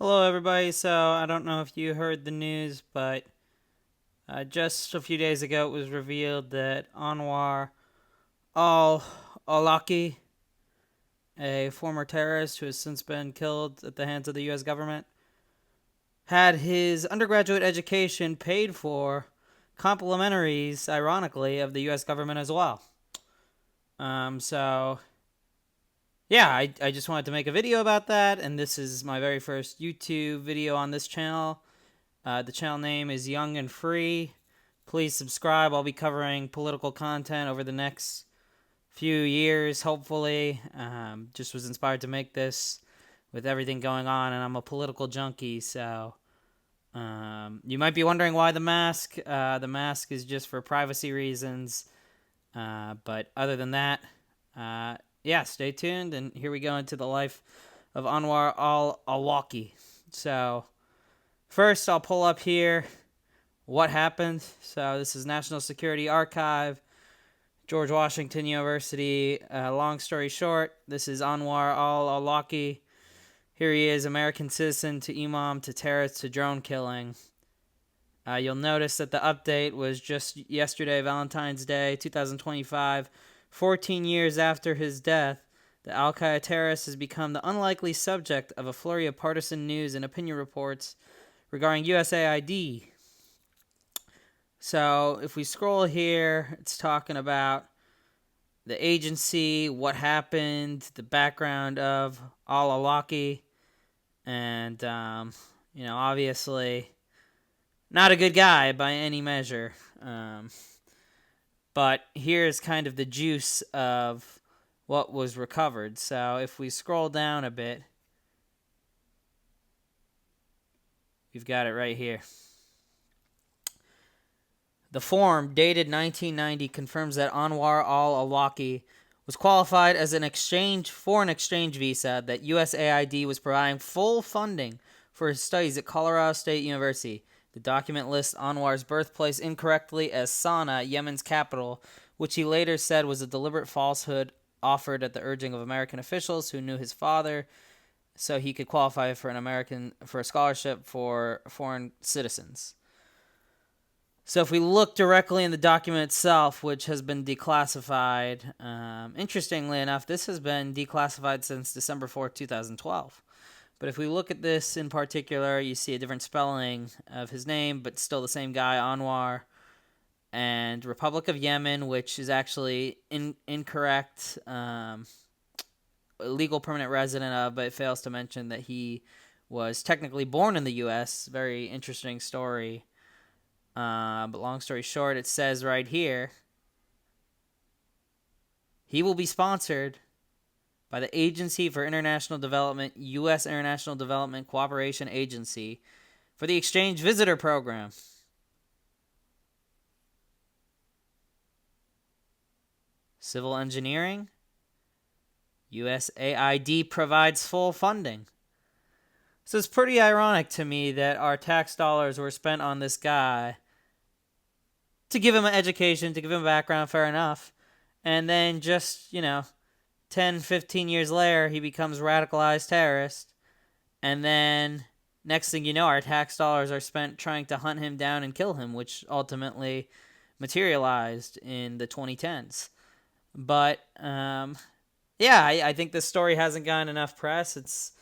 Hello, everybody. So, I don't know if you heard the news, but just a few days ago it was revealed that Anwar al-Awlaki, a former terrorist who has since been killed at the hands of the U.S. government, had his undergraduate education paid for, complimentaries, ironically, of the U.S. government as well. So, yeah, I just wanted to make a video about that, and this is my very first YouTube video on this channel. The channel name is Young and Free. Please subscribe. I'll be covering political content over the next few years, hopefully. Just was inspired to make this with everything going on, and I'm a political junkie, so you might be wondering why the mask. The mask is just for privacy reasons, but other than that, yeah, stay tuned, and here we go into the life of Anwar al-Awlaki. So, first, I'll pull up here what happened. So this is National Security Archive, George Washington University. Long story short, this is Anwar al-Awlaki. Here he is, American citizen to imam to terrorist to drone killing. You'll notice that the update was just yesterday, Valentine's Day, 2025. 14 years after his death, the al-Qaeda terrorist has become the unlikely subject of a flurry of partisan news and opinion reports regarding USAID. So if we scroll here, it's talking about the agency, what happened, the background of al-Awlaki, and, obviously not a good guy by any measure. But here's kind of the juice of what was recovered. So if we scroll down a bit, we've got it right here. The form, dated 1990, confirms that Anwar al-Awlaki was qualified as an foreign exchange visa, that USAID was providing full funding for his studies at Colorado State University. The document lists Anwar's birthplace incorrectly as Sana'a, Yemen's capital, which he later said was a deliberate falsehood offered at the urging of American officials who knew his father, so he could qualify for a scholarship for foreign citizens. So if we look directly in the document itself, which has been declassified, interestingly enough, this has been declassified since December 4th, 2012. But if we look at this in particular, you see a different spelling of his name, but still the same guy, Anwar, and Republic of Yemen, which is actually incorrect, legal permanent resident of, but it fails to mention that he was technically born in the U.S. Very interesting story. But long story short, it says right here, he will be sponsored by the Agency for International Development, U.S. International Development Cooperation Agency, for the Exchange Visitor Program. Civil engineering, USAID provides full funding. So it's pretty ironic to me that our tax dollars were spent on this guy to give him an education, to give him a background, fair enough. And then just, 10, 15 years later, he becomes a radicalized terrorist. And then next thing you know, our tax dollars are spent trying to hunt him down and kill him, which ultimately materialized in the 2010s. But, yeah, I think this story hasn't gotten enough press. It's,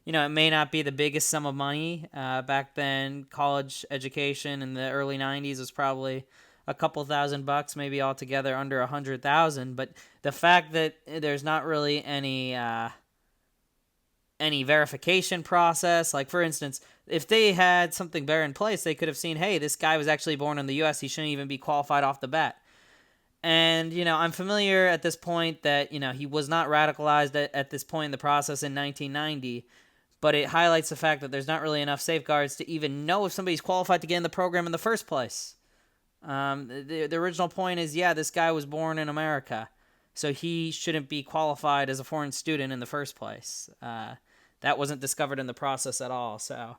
it may not be the biggest sum of money. Back then, college education in the early 90s was probably a couple $1,000, maybe altogether under 100,000. But the fact that there's not really any verification process, like for instance, if they had something better in place, they could have seen, hey, this guy was actually born in the U.S. He shouldn't even be qualified off the bat. And, I'm familiar at this point that, he was not radicalized at this point in the process in 1990, but it highlights the fact that there's not really enough safeguards to even know if somebody's qualified to get in the program in the first place. The original point is, yeah, this guy was born in America, so he shouldn't be qualified as a foreign student in the first place. That wasn't discovered in the process at all, so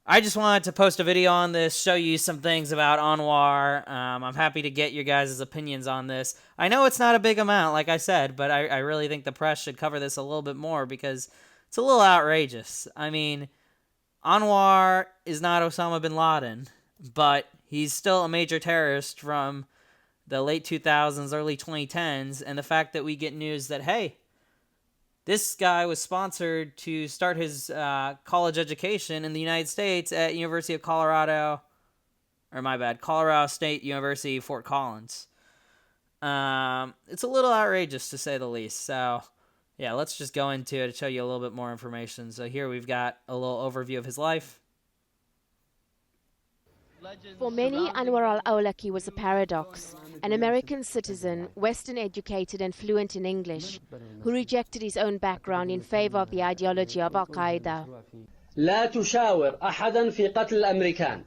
I just wanted to post a video on this, show you some things about Anwar. I'm happy to get your guys' opinions on this. I know it's not a big amount, like I said, but I really think the press should cover this a little bit more because it's a little outrageous. I mean, Anwar is not Osama bin Laden, but he's still a major terrorist from the late 2000s, early 2010s, and the fact that we get news that, hey, this guy was sponsored to start his college education in the United States at University of Colorado, or my bad, Colorado State University, Fort Collins. It's a little outrageous to say the least. So, yeah, let's just go into it to show you a little bit more information. So here we've got a little overview of his life. For many, Anwar al-Awlaki was a paradox, an American citizen, Western educated and fluent in English, who rejected his own background in favor of the ideology of al-Qaeda.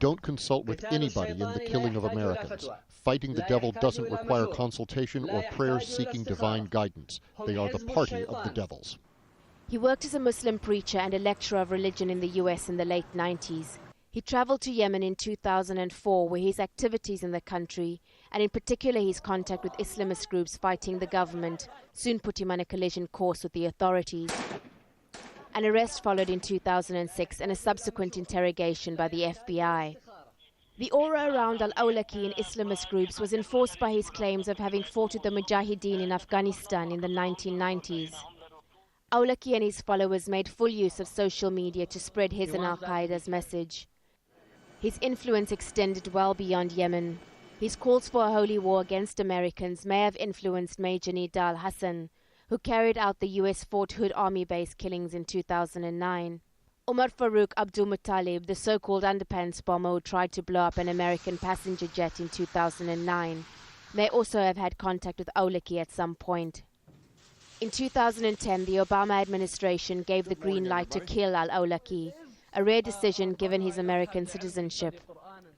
Don't consult with anybody in the killing of Americans. Fighting the devil doesn't require consultation or prayers seeking divine guidance. They are the party of the devils. He worked as a Muslim preacher and a lecturer of religion in the US in the late 90s. He traveled to Yemen in 2004, where his activities in the country, and in particular his contact with Islamist groups fighting the government, soon put him on a collision course with the authorities. An arrest followed in 2006 and a subsequent interrogation by the FBI. The aura around al-Awlaki in Islamist groups was enforced by his claims of having fought with the Mujahideen in Afghanistan in the 1990s. Awlaki and his followers made full use of social media to spread his and al-Qaeda's message. His influence extended well beyond Yemen. His calls for a holy war against Americans may have influenced Major Nidal Hassan, who carried out the US Fort Hood Army base killings in 2009. Umar Farouk Abdul Muttalib, the so-called underpants bomber who tried to blow up an American passenger jet in 2009, may also have had contact with Awlaki at some point. In 2010, the Obama administration gave the green light to kill al-Awlaki, a rare decision given his American citizenship.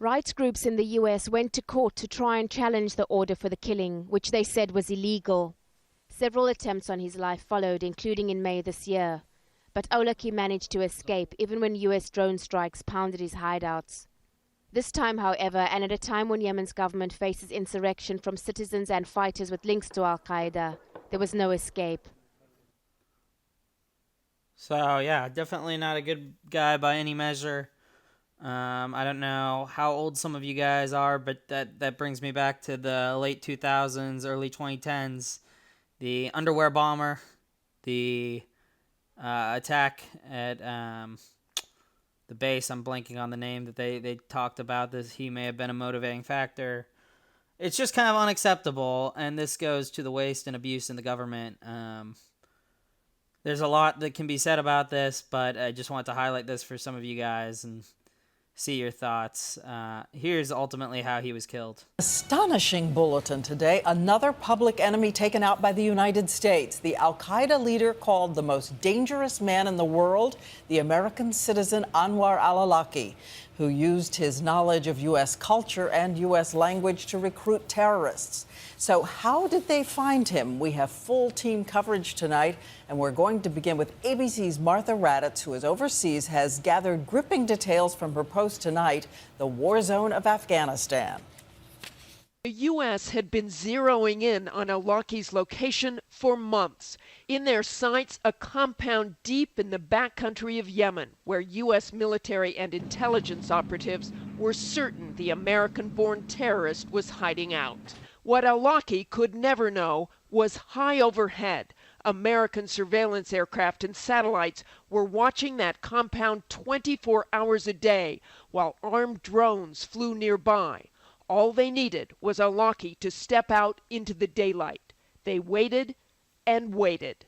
Rights groups in the US went to court to try and challenge the order for the killing, which they said was illegal. Several attempts on his life followed, including in May this year. But Awlaki managed to escape, even when US drone strikes pounded his hideouts. This time, however, and at a time when Yemen's government faces insurrection from citizens and fighters with links to al-Qaeda, there was no escape. So, yeah, definitely not a good guy by any measure. I don't know how old some of you guys are, but that brings me back to the late 2000s, early 2010s. The underwear bomber, the attack at the base. I'm blanking on the name that they talked about. This he may have been a motivating factor. It's just kind of unacceptable, and this goes to the waste and abuse in the government. There's a lot that can be said about this, but I just want to highlight this for some of you guys and see your thoughts. Here's ultimately how he was killed. Astonishing bulletin today. Another public enemy taken out by the United States. The al-Qaeda leader called the most dangerous man in the world, the American citizen Anwar al-Awlaki, who used his knowledge of U.S. culture and U.S. language to recruit terrorists. So how did they find him? We have full team coverage tonight, and we're going to begin with ABC's Martha Raddatz, who is overseas, has gathered gripping details from her post tonight, the war zone of Afghanistan. The U.S. had been zeroing in on al-Awlaki's location for months. In their sights, a compound deep in the backcountry of Yemen, where U.S. military and intelligence operatives were certain the American-born terrorist was hiding out. What al-Awlaki could never know was high overhead, American surveillance aircraft and satellites were watching that compound 24 hours a day, while armed drones flew nearby. All they needed was al-Awlaki to step out into the daylight. They waited and waited.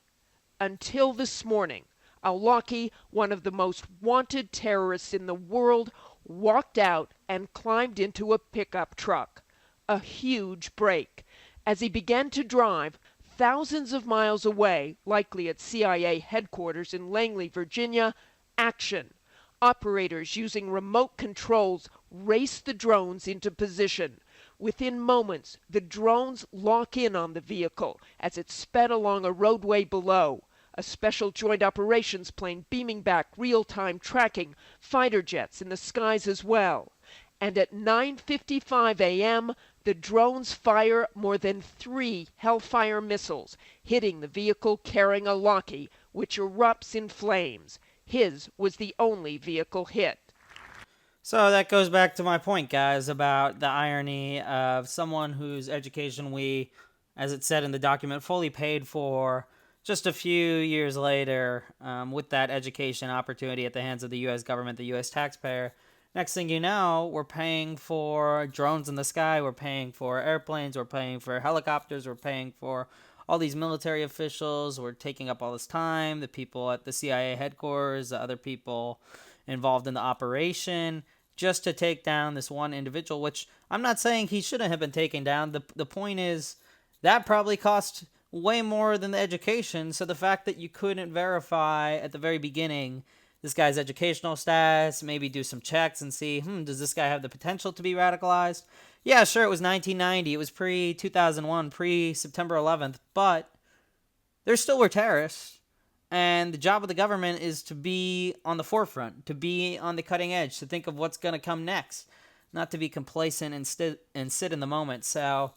Until this morning, al-Awlaki, one of the most wanted terrorists in the world, walked out and climbed into a pickup truck. A huge break. As he began to drive, thousands of miles away, likely at CIA headquarters in Langley, Virginia, action. Operators using remote controls raced the drones into position. Within moments, the drones lock in on the vehicle as it sped along a roadway below. A special joint operations plane beaming back real-time tracking, fighter jets in the skies as well. And at 9:55 a.m., the drones fire more than 3 Hellfire missiles, hitting the vehicle carrying al-Awlaki, which erupts in flames. His was the only vehicle hit. So that goes back to my point, guys, about the irony of someone whose education we, as it said in the document, fully paid for just a few years later, with that education opportunity at the hands of the U.S. government, the U.S. taxpayer. Next thing you know, we're paying for drones in the sky, we're paying for airplanes, we're paying for helicopters, we're paying for all these military officials, we're taking up all this time, the people at the CIA headquarters, the other people involved in the operation, just to take down this one individual, which I'm not saying he shouldn't have been taken down. The point is that probably cost way more than the education. So the fact that you couldn't verify at the very beginning this guy's educational status, maybe do some checks and see, does this guy have the potential to be radicalized? Yeah, sure, it was 1990. It was pre-2001, pre-September 11th, but there still were terrorists. And the job of the government is to be on the forefront, to be on the cutting edge, to think of what's going to come next, not to be complacent and sit in the moment. So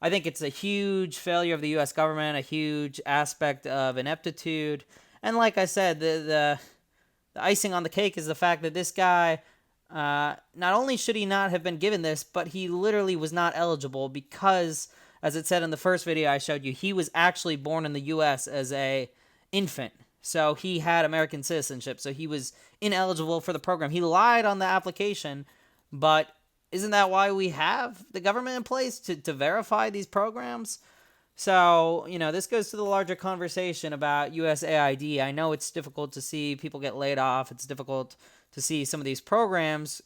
I think it's a huge failure of the U.S. government, a huge aspect of ineptitude. And like I said, the icing on the cake is the fact that this guy, not only should he not have been given this, but he literally was not eligible because, as it said in the first video I showed you, he was actually born in the U.S. as a infant. So he had American citizenship, so he was ineligible for the program. He lied on the application, but isn't that why we have the government in place to verify these programs? So, this goes to the larger conversation about USAID. I know it's difficult to see people get laid off. It's difficult to see some of these programs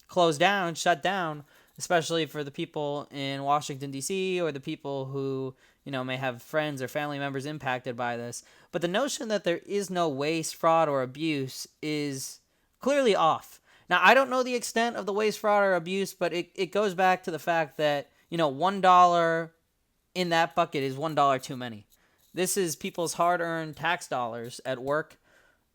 close down, shut down, especially for the people in Washington, D.C., or the people who, may have friends or family members impacted by this. But the notion that there is no waste, fraud, or abuse is clearly off. Now, I don't know the extent of the waste, fraud, or abuse, but it goes back to the fact that, $1 in that bucket is $1 too many. This is people's hard-earned tax dollars at work.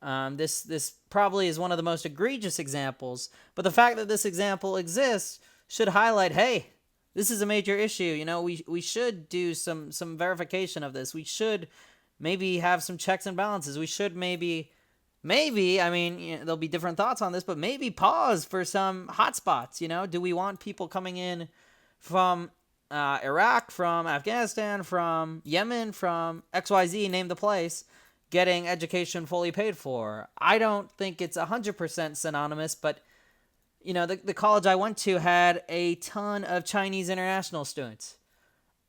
This probably is one of the most egregious examples, but the fact that this example exists should highlight, hey, this is a major issue. We should do some verification of this. We should maybe have some checks and balances. We should maybe, there'll be different thoughts on this, but maybe pause for some hotspots. Do we want people coming in from Iraq, from Afghanistan, from Yemen, from XYZ, name the place, getting education fully paid for? I don't think it's 100% synonymous, but the college I went to had a ton of Chinese international students.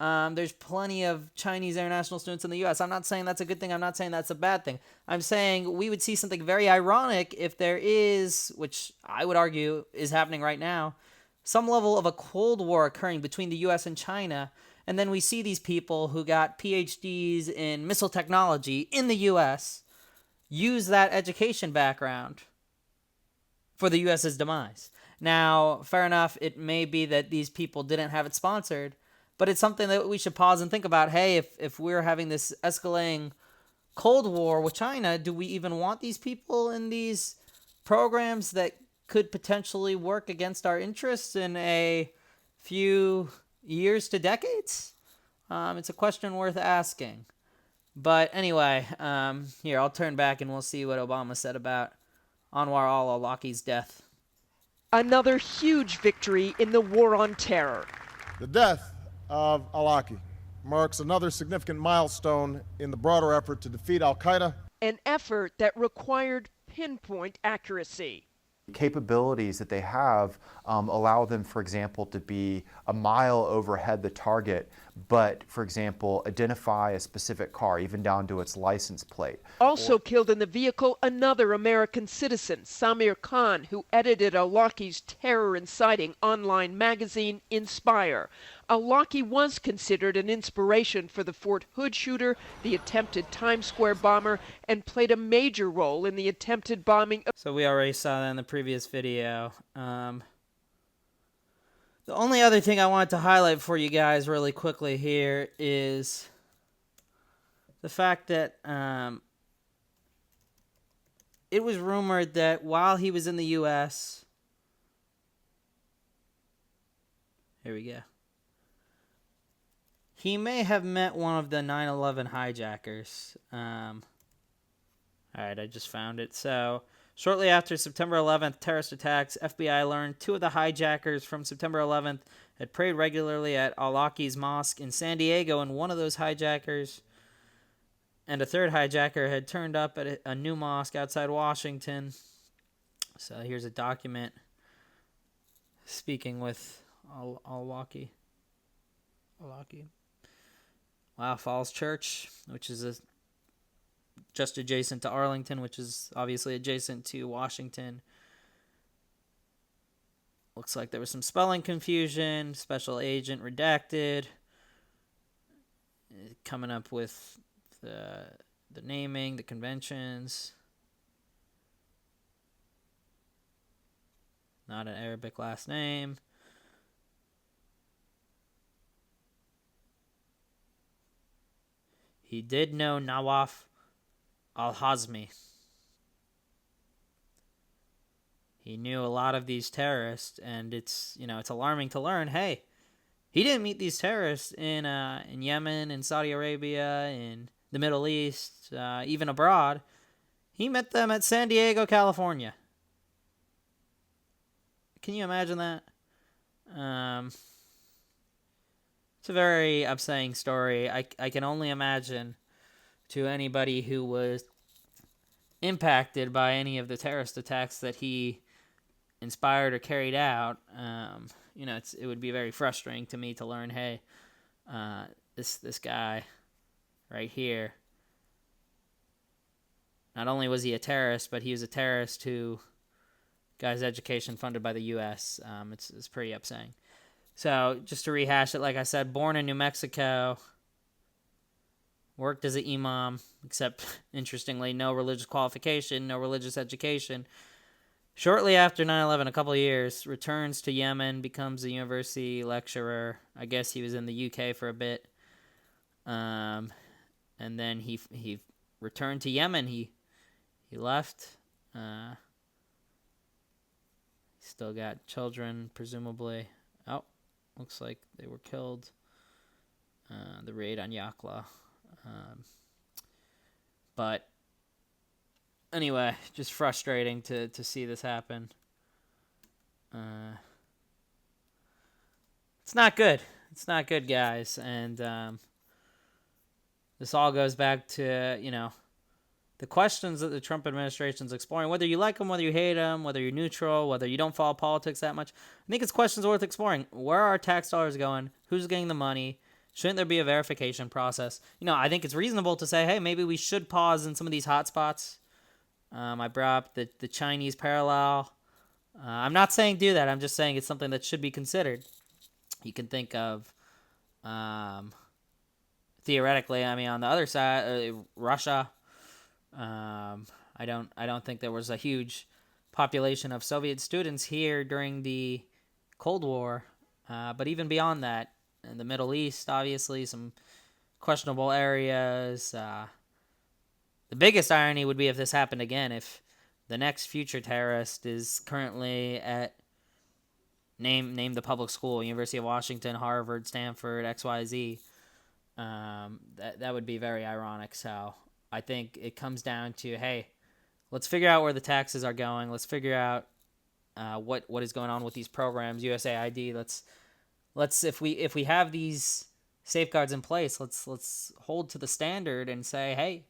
There's plenty of Chinese international students in the U.S. I'm not saying that's a good thing. I'm not saying that's a bad thing. I'm saying we would see something very ironic if there is, which I would argue is happening right now, some level of a Cold War occurring between the U.S. and China, and then we see these people who got PhDs in missile technology in the U.S. use that education background for the U.S.'s demise. Now, fair enough, it may be that these people didn't have it sponsored, but it's something that we should pause and think about. Hey, if we're having this escalating Cold War with China, do we even want these people in these programs that could potentially work against our interests in a few years to decades? It's a question worth asking. But anyway, here, I'll turn back and we'll see what Obama said about Anwar al-Awlaki's death. Another huge victory in the war on terror. The death of al-Awlaki marks another significant milestone in the broader effort to defeat al-Qaeda. An effort that required pinpoint accuracy. Capabilities that they have allow them, for example, to be a mile overhead the target, but, for example, identify a specific car, even down to its license plate. Also killed in the vehicle, another American citizen, Samir Khan, who edited al-Awlaki's terror-inciting online magazine, Inspire. Al-Awlaki was considered an inspiration for the Fort Hood shooter, the attempted Times Square bomber, and played a major role in the attempted bombing of... So we already saw that in the previous video. The only other thing I wanted to highlight for you guys really quickly here is the fact that it was rumored that while he was in the U.S., here we go, he may have met one of the 9/11 hijackers. All right, I just found it. So, shortly after September 11th terrorist attacks, FBI learned two of the hijackers from September 11th had prayed regularly at al-Awlaki's mosque in San Diego, and one of those hijackers and a third hijacker had turned up at a new mosque outside Washington. So, here's a document speaking with al-Awlaki. Wow, Falls Church, which is just adjacent to Arlington, which is obviously adjacent to Washington. Looks like there was some spelling confusion. Special agent redacted. Coming up with the naming, the conventions. Not an Arabic last name. He did know Nawaf al-Hazmi. He knew a lot of these terrorists, and it's alarming to learn, hey, he didn't meet these terrorists in Yemen, in Saudi Arabia, in the Middle East, even abroad. He met them at San Diego, California. Can you imagine that? It's a very upsetting story. I can only imagine to anybody who was impacted by any of the terrorist attacks that he inspired or carried out. It would be very frustrating to me to learn, hey, this guy right here, not only was he a terrorist, but he was a terrorist who got his education funded by the U.S. It's pretty upsetting. So just to rehash it, like I said, born in New Mexico, worked as an imam, except, interestingly, no religious qualification, no religious education. Shortly after 9/11, a couple of years, returns to Yemen, becomes a university lecturer. I guess he was in the UK for a bit. And then he returned to Yemen. He left. Still got children, presumably. Oh, looks like they were killed. The raid on Yakla. But anyway, just frustrating to see this happen. It's not good. It's not good, guys. And this all goes back to, the questions that the Trump administration is exploring, whether you like them, whether you hate them, whether you're neutral, whether you don't follow politics that much. I think it's questions worth exploring. Where are our tax dollars going? Who's getting the money? Shouldn't there be a verification process? I think it's reasonable to say, hey, maybe we should pause in some of these hotspots. I brought up the Chinese parallel. I'm not saying do that. I'm just saying it's something that should be considered. You can think of, theoretically, on the other side, Russia. I don't think there was a huge population of Soviet students here during the Cold War, but even beyond that, in the Middle East, obviously, some questionable areas. The biggest irony would be if this happened again, if the next future terrorist is currently at name the public school, University of Washington, Harvard, Stanford, XYZ. That would be very ironic. So I think it comes down to, hey, let's figure out where the taxes are going. Let's figure out what is going on with these programs, USAID. Let's if we have these safeguards in place, let's hold to the standard and say, hey,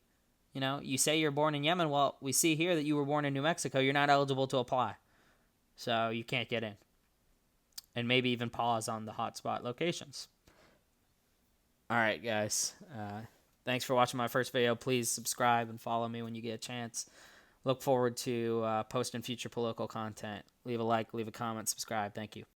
you say you're born in Yemen. Well, we see here that you were born in New Mexico. You're not eligible to apply, so you can't get in. And maybe even pause on the hotspot locations. All right, guys. Thanks for watching my first video. Please subscribe and follow me when you get a chance. Look forward to posting future political content. Leave a like, leave a comment, subscribe. Thank you.